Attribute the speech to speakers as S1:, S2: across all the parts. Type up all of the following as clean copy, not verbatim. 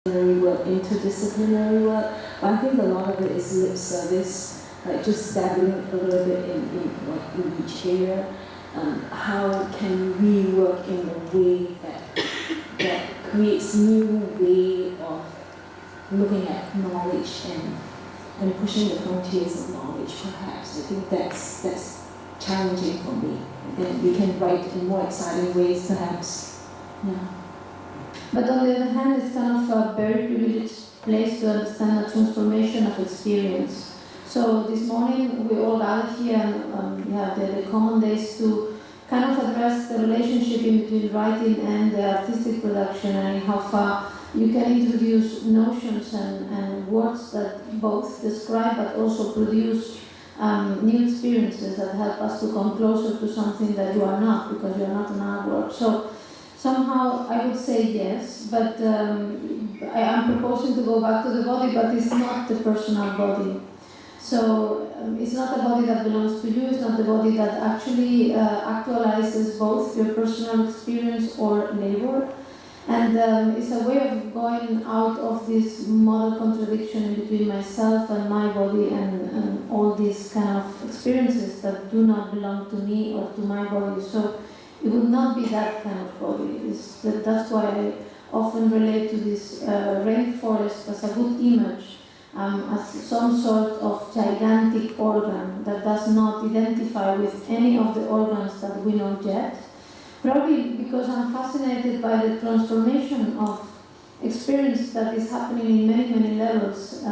S1: work, interdisciplinary work, but I think a lot of it is lip service, like just dabbling a little bit in each area. How can we work in a way that creates new way of looking at knowledge and pushing the frontiers of knowledge, perhaps. I think that's challenging for me. And we can write in more exciting ways, perhaps. Yeah.
S2: But on the other hand, it's kind of a very privileged place to understand the transformation of experience. So this morning we all gathered here and the common days to kind of address the relationship in between writing and the artistic production, and how far you can introduce notions and words that both describe but also produce new experiences that help us to come closer to something that you are not, because you are not an artwork. So somehow I would say yes, but I am proposing to go back to the body, but it's not the personal body. So it's not a body that belongs to you, it's not the body that actually actualizes both your personal experience or labor. And it's a way of going out of this model contradiction in between myself and my body and all these kind of experiences that do not belong to me or to my body. So it would not be that kind of body. That's why I often relate to this rainforest as a good image, as some sort of gigantic organ that does not identify with any of the organs that we know yet. Probably because I'm fascinated by the transformation of experience that is happening in many, many levels.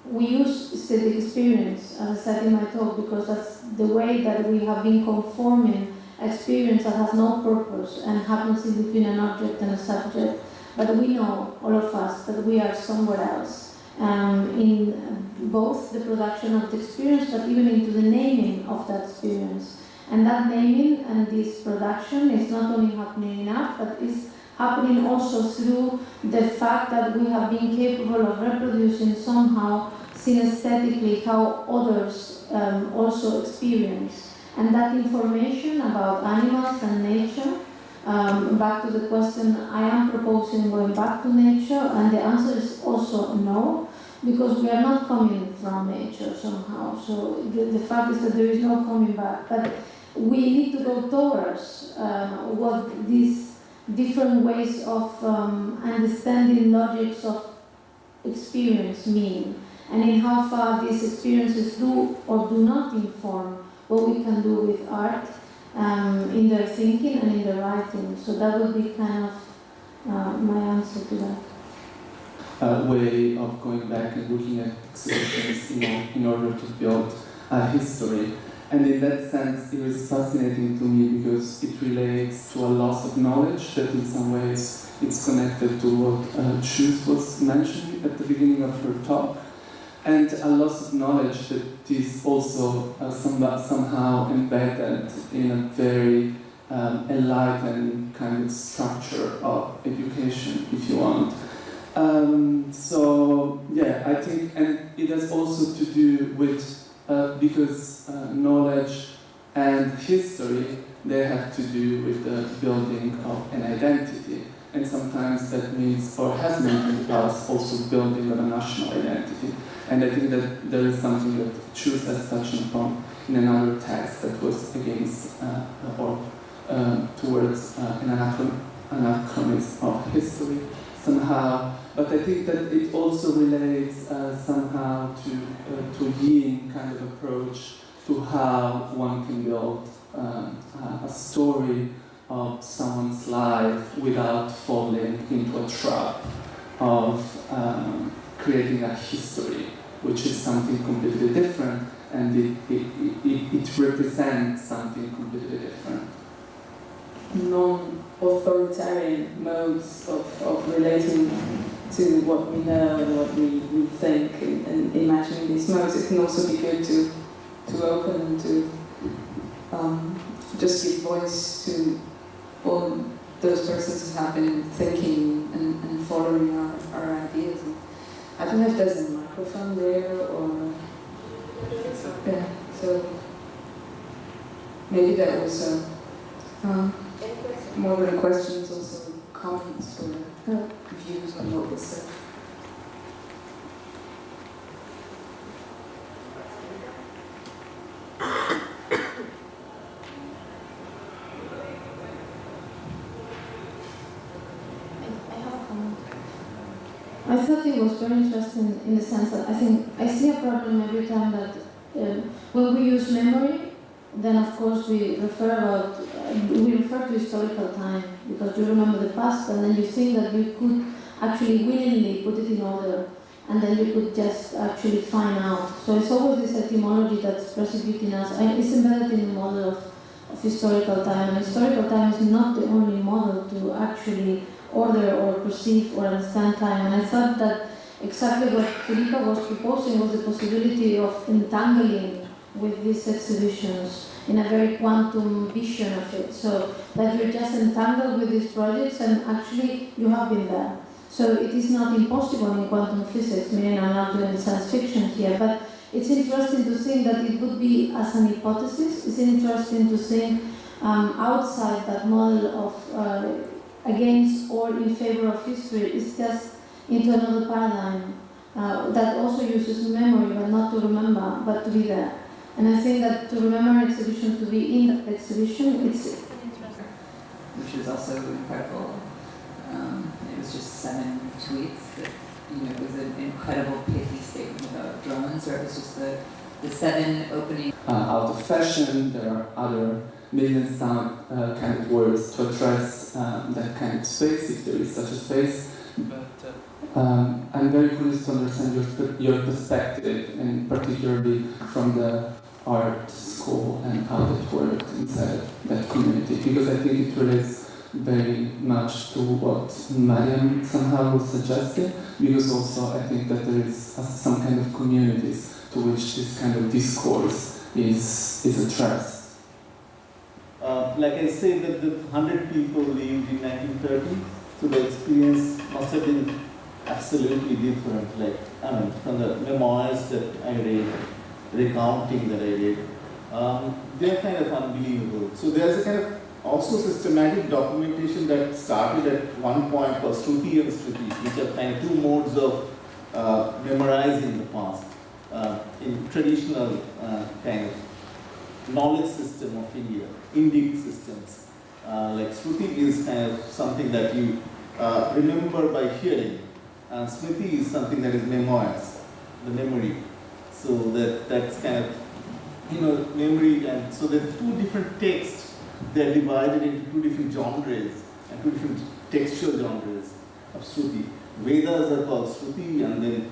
S2: We use aesthetic experience, as I said in my talk, because that's the way that we have been conforming experience that has no purpose and happens in between an object and a subject. But we know, all of us, that we are somewhere else in both the production of the experience, but even into the naming of that experience. And that naming and this production is not only happening in art, but is happening also through the fact that we have been capable of reproducing somehow, synesthetically, how others also experience. And that information about animals and nature, back to the question I am proposing going back to nature, and the answer is also no, because we are not coming from nature somehow. So the fact is that there is no coming back. But we need to go towards what these different ways of understanding logics of experience mean, and in how far these experiences do or do not inform what we can do with art in their thinking and in their writing. So that would be kind of my answer to that.
S3: A way of going back and looking at exhibitions in order to build a history. And in that sense, it was fascinating to me because it relates to a loss of knowledge that in some ways it's connected to what Chus was mentioning at the beginning of her talk, and a loss of knowledge that is also somehow embedded in a very enlightened kind of structure of education, if you want. So yeah, I think, and it has also to do with because knowledge and history, they have to do with the building of an identity. And sometimes that means, or has meant in the past, also building of a national identity. And I think that there is something that Chus has touched upon in another text that was against or towards an anachronism of history somehow. But I think that it also relates somehow to yin kind of approach to how one can build a story of someone's life without falling into a trap of creating a history, which is something completely different, and it represents something completely different.
S1: Non-authoritarian modes of relating to what we know and what we think, and imagining these modes. It can also be good to open and to just give voice to all those persons who have been thinking and following our ideas. And I don't know if there's a microphone there or... Yeah, so maybe that also... more than questions also. comments or views on what was said.
S2: I thought it was very interesting in the sense that I see a problem every time that when we use memory, then of course we refer to historical time because you remember the past and then you think that you could actually willingly put it in order and then you could just actually find out. So it's always this etymology that's persecuting us and it's embedded in the model of historical time. And historical time is not the only model to actually order or perceive or understand time. And I thought that exactly what Filipa was proposing was the possibility of entangling with these exhibitions in a very quantum vision of it. So that you're just entangled with these projects and actually you have been there. So it is not impossible in quantum physics, meaning I'm not doing science fiction here, but it's interesting to think that it would be as an hypothesis. It's interesting to think outside that model of against or in favor of history. It's just into another paradigm that also uses memory, but not to remember, but to be there. And I think that to remember an exhibition, to be in the exhibition, it's interesting.
S4: Which is also incredible. It was just 7 tweets that, it was an incredible pithy statement about drones, or it was just the 7 opening.
S3: Out of fashion, there are other million sound kind of words to address that kind of space, if there is such a space. But I'm very curious to understand your perspective, and particularly from the art school and how it worked inside that community, because I think it relates very much to what Mariam somehow was suggesting, because also I think that there is some kind of communities to which this kind of discourse is addressed.
S5: Like I say, that the 100 people lived in 1930, so the experience must have been absolutely different. Like, from the memoirs that I read, recounting that I read, they're kind of unbelievable. So there's a kind of also systematic documentation that started at one point called Shruti and Shruti, which are kind of 2 modes of memorizing the past in traditional kind of knowledge system of India, Indic systems. Like Shruti is kind of something that you remember by hearing, and Smriti is something that is memoirs, the memory. So that's kind of, memory, and so there are 2 different texts. They are divided into 2 different genres and 2 different textual genres of Shruti. Vedas are called Shruti, and then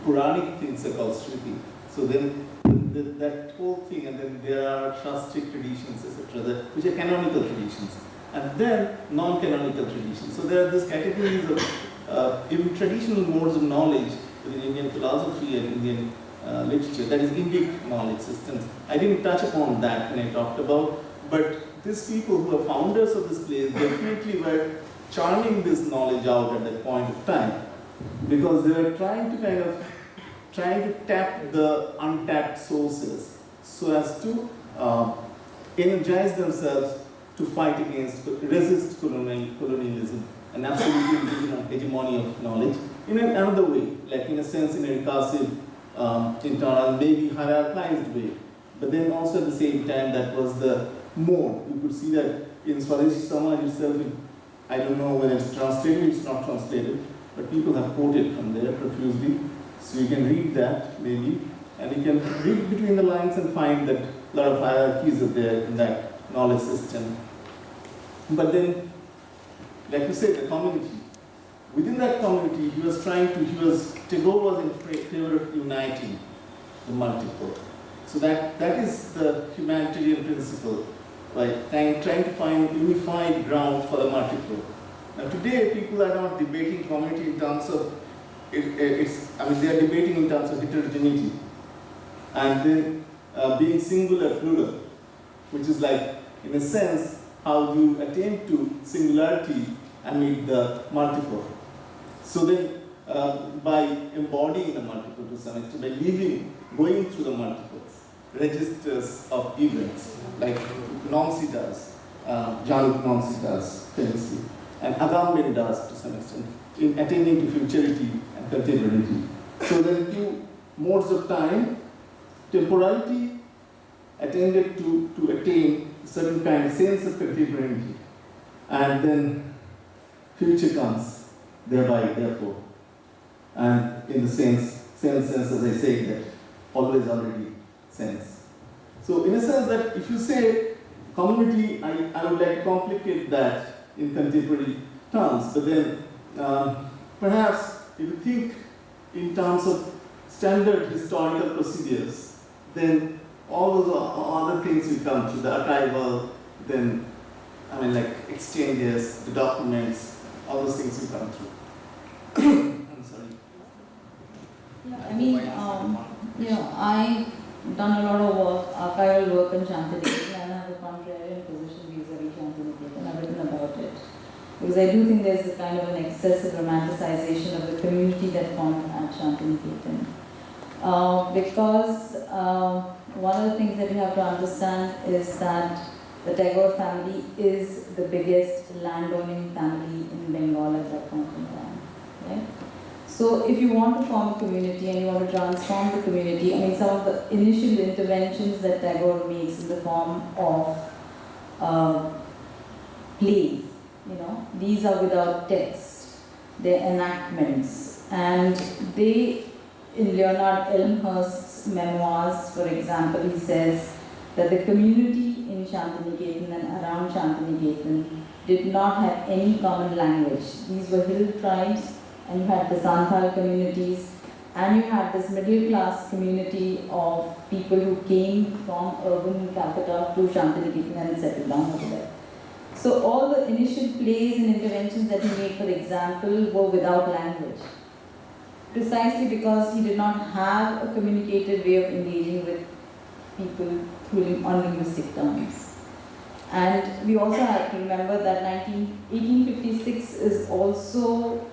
S5: Puranic things are called Shruti. So then that whole thing, and then there are Shastric traditions, etc., which are canonical traditions, and then non-canonical traditions. So there are these categories of even traditional modes of knowledge within Indian philosophy and Indian literature, that is Indic knowledge systems. I didn't touch upon that when I talked about, but these people who are founders of this place definitely were churning this knowledge out at that point of time, because they were trying to tap the untapped sources so as to energize themselves to fight against, resist colonialism and absolute hegemony of knowledge in another way, like in a sense in a recursive, internal, maybe hierarchized way. But then also at the same time, that was the mode. You could see that in Swadeshi Samaj itself, I don't know whether it's translated, it's not translated, but people have quoted from there profusely. So you can read that, maybe, and you can read between the lines and find that a lot of hierarchies are there in that knowledge system. But then, like you said, the community. Within that community, Tagore was in favor of uniting the multiple. So that is the humanitarian principle, like trying to find unified ground for the multiple. Now today, people are not debating community in terms of, they are debating in terms of heterogeneity. And then being singular plural, which is like, in a sense, how you attain to singularity amid the multiple. So then, by embodying the multiple to some extent, by going through the multiples, registers of events, like Nancy does, Jean-Luc Nancy does, famously. and Agamben does to some extent, in attaining to futurity and contemporaneity. So there are two modes of time: temporality, attended to attain a certain kind of sense of contemporaneity, and then future comes thereby, therefore, and in the same sense as I say, that always already sense. So in a sense that if you say community, I would like to complicate that in contemporary terms, but then perhaps if you think in terms of standard historical procedures, then all those other things will come through the archival, then like exchanges, the documents, all those things will come through. I'm sorry.
S6: Yeah, I mean, I've done a lot of work, archival work in Shantiniketan, and I have a contrarian position vis-a-vis Shantiniketan. I've written about it. Because I do think there's a kind of an excessive romanticization of the community that formed at Shantiniketan. Because one of the things that you have to understand is that the Tagore family is the biggest landowning family in Bengal at that point in time. Right? So if you want to form a community and you want to transform the community, some of the initial interventions that Tagore makes in the form of plays, these are without text, they're enactments. And they, in Leonard Elmhurst's memoirs, for example, he says that the community in Shantiniketan and around Shantiniketan did not have any common language. These were hill tribes, and you had the Santhal communities, and you had this middle class community of people who came from urban Calcutta to Shantiniketan and settled down over there. So all the initial plays and interventions that he made, for example, were without language. Precisely because he did not have a communicative way of engaging with people on linguistic terms. And we also have to remember that 1856 is also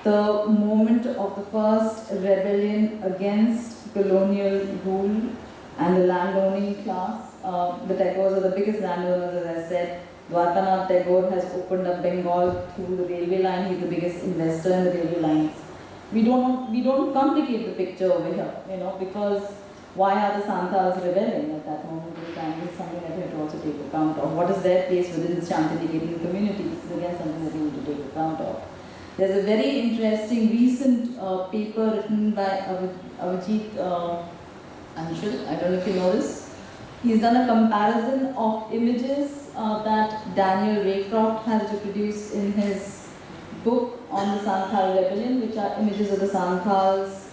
S6: the moment of the first rebellion against colonial rule and the landowning class. The Tagores are the biggest landowners, as I said. Dwarkanath Tagore has opened up Bengal through the railway line. He's the biggest investor in the railway lines. We don't complicate the picture over here, because why are the Santhals rebelling at that moment in time? It's something that we have to also take account of. What is their place within the Shantiniketan community? This is again something that we need to take account of. There's a very interesting recent paper written by Avijit Anshul. I don't know if you know this. He's done a comparison of images that Daniel Raycroft has reproduced in his book on the Santhal rebellion, which are images of the Santhals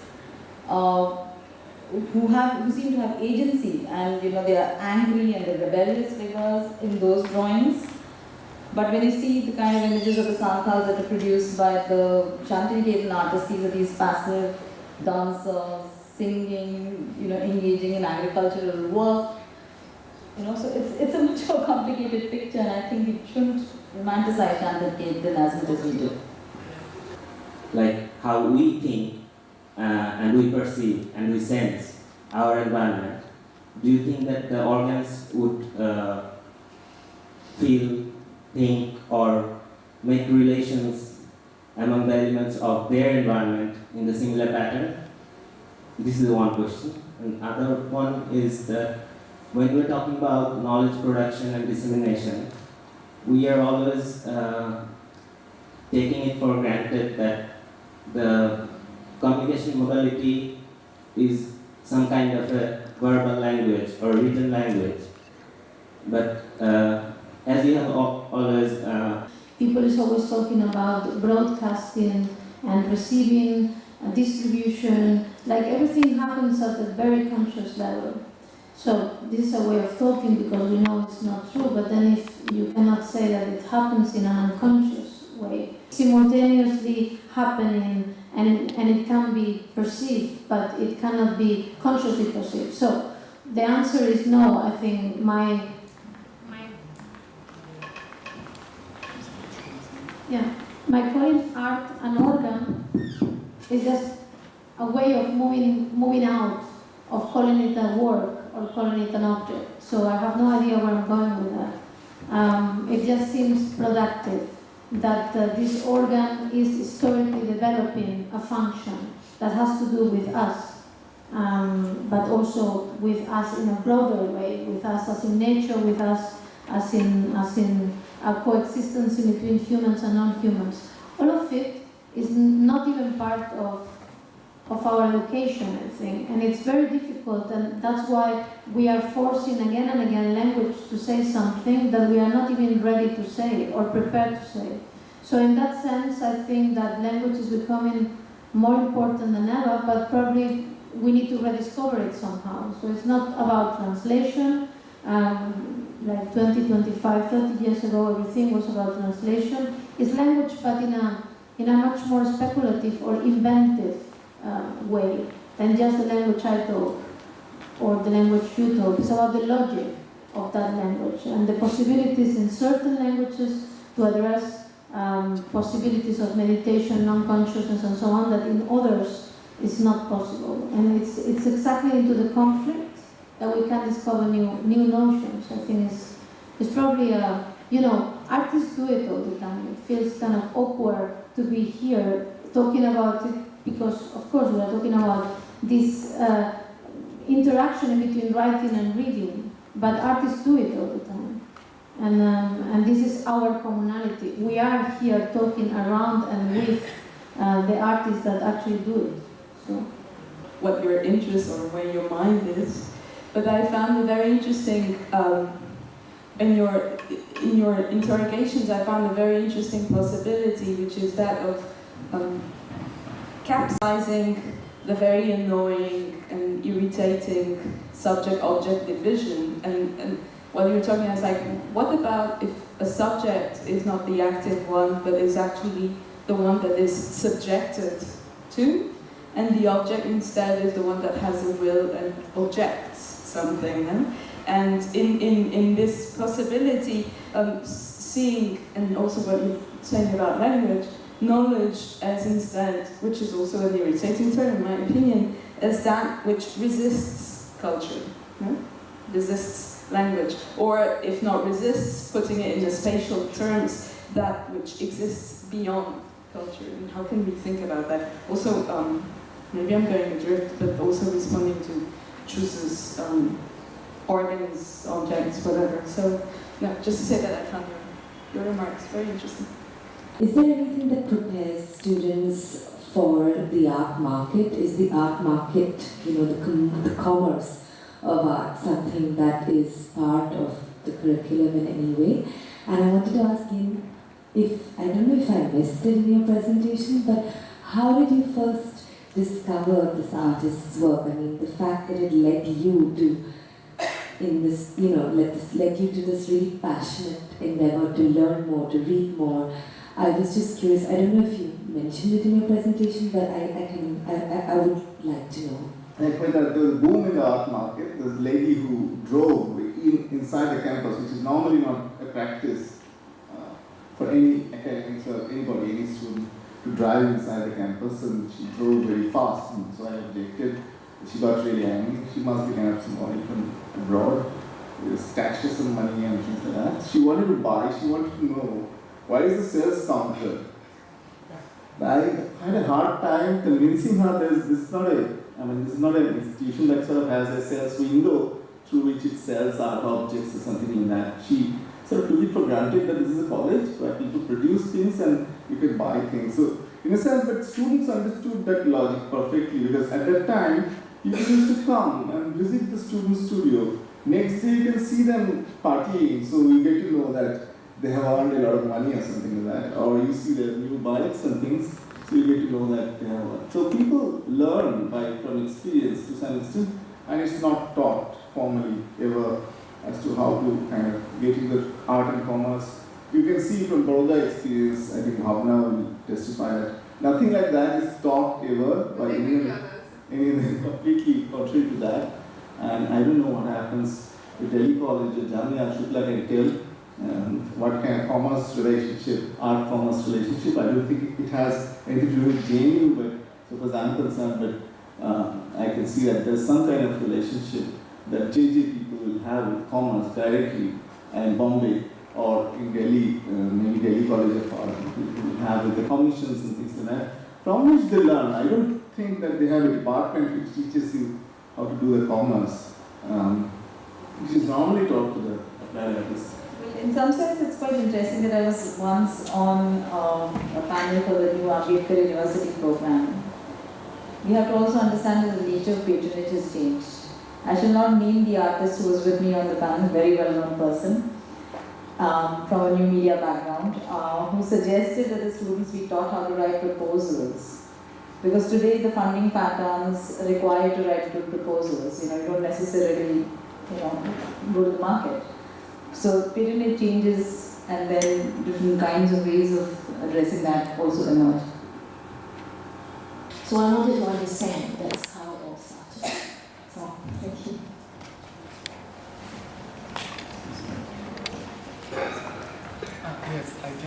S6: who seem to have agency, and they are angry and they're rebellious figures in those drawings. But when you see the kind of images of the Santhals that are produced by the Shantiniketan artists, these are these passive dancers, singing, engaging in agricultural work. So it's a much more complicated picture, and I think we shouldn't romanticize Shantiniketan as much as we do.
S7: Like how we think and we perceive and we sense our environment, do you think that the organs would feel, think, or make relations among the elements of their environment in the similar pattern? This is one question. And other one is that when we're talking about knowledge production and dissemination, we are always taking it for granted that the communication modality is some kind of a verbal language or written language. But as you have always...
S2: People is always talking about broadcasting and receiving, distribution, like everything happens at a very conscious level. So this is a way of talking because we know it's not true, but then if you cannot say that it happens in an unconscious way, simultaneously happening, and it can be perceived, but it cannot be consciously perceived. So the answer is no. I think my calling art an organ is just a way of moving out, of calling it a work or calling it an object. So I have no idea where I'm going with that. It just seems productive that this organ is historically developing a function that has to do with us, but also with us in a broader way, with us as in nature, with us as in a coexistence in between humans and non-humans. All of it is not even part of our education, I think, and it's very difficult, and that's why we are forcing again and again language to say something that we are not even ready to say or prepared to say. So in that sense, I think that language is becoming more important than ever, but probably we need to rediscover it somehow. So it's not about translation. Like 20, 25, 30 years ago, everything was about translation. It's language, but in a much more speculative or inventive way than just the language I talk or the language you talk. It's about the logic of that language and the possibilities in certain languages to address possibilities of meditation, non-consciousness, and so on that in others is not possible. And it's exactly into the conflict that we can discover new notions. I think it's probably artists do it all the time. It feels kind of awkward to be here talking about it because, of course, we are talking about this interaction between writing and reading, but artists do it all the time. And this is our commonality. We are here talking around and with the artists that actually do it. So,
S8: what your interest or where your mind is. But I found it very interesting in your interrogations. I found a very interesting possibility, which is that of capsizing the very annoying and irritating subject-object division. And while you were talking, I was like, what about if a subject is not the active one, but is actually the one that is subjected to, and the object instead is the one that has a will and objects something. And in this possibility, seeing, and also what you're saying about language, knowledge as instead, which is also an irritating term in my opinion, as that which resists culture, resists language, or if not resists, putting it in the spatial terms, that which exists beyond culture. And how can we think about that? Also, maybe I'm going adrift, but also responding to Chus's organs, objects, whatever. So, no, just to say that I found your remarks very interesting.
S9: Is there anything that prepares students for the art market? Is the art market, the commerce of art, something that is part of the curriculum in any way? And I wanted to ask him, I don't know if I missed it in your presentation, but how did you first discover this artist's work? I mean, the fact that it led you to, led you to this really passionate endeavor to learn more, to read more. I was just curious. I don't know if you mentioned it in your presentation, but I would like to know.
S5: Like when there was a boom in the art market, there was a lady who drove inside the campus, which is normally not a practice for any academics or anybody, any student, to drive inside the campus, and she drove very fast, and so I objected. She got really angry. She must be kind of some money from abroad. They stashed her some money and things like that. She wanted to buy, she wanted to know, why is the sales counter? I had a hard time convincing her that this is not an institution that sort of has a sales window through which it sells art objects or something like that. She sort of took it for granted that this is a college where people produce things and you can buy things. So in a sense, but students understood that logic perfectly, because at that time, people used to come and visit the student studio. Next day you can see them partying, so you get to know that they have earned a lot of money or something like that. Or you see their new bikes and things, so you get to know that they have earned. So people learn from experience to some extent, and it's not taught formally ever as to how to kind of get into art and commerce. You can see from Baroda experience, I think Bhavna will testify that nothing like that is taught ever by anyone completely contrary to that. And I don't know what happens with Delhi College or Jamia. Shukla can tell what kind of commerce relationship, art-commerce relationship. I don't think it has anything to do with JNU, but so far as I'm concerned, but I can see that there's some kind of relationship that JJ people will have with commerce directly, and Bombay or in Delhi, maybe Delhi College of Art, will have with the commissions and things like that, from which they learn. I don't think that they have a department which teaches you how to do the commerce, which is normally taught to the applied artists.
S6: In some sense, it's quite interesting that I was once on a panel for the new Ambedkar University program. We have to also understand that the nature of patronage has changed. I shall not name the artist who was with me on the panel, very well-known person from a new media background, who suggested that the students be taught how to write proposals. Because today the funding patterns require you to write good proposals. You don't necessarily, go to the market. So patronage changes, and then different kinds of ways of addressing that also emerge.
S1: So I wanted to understand, that's how it all started. So, thank you.
S3: Yes, I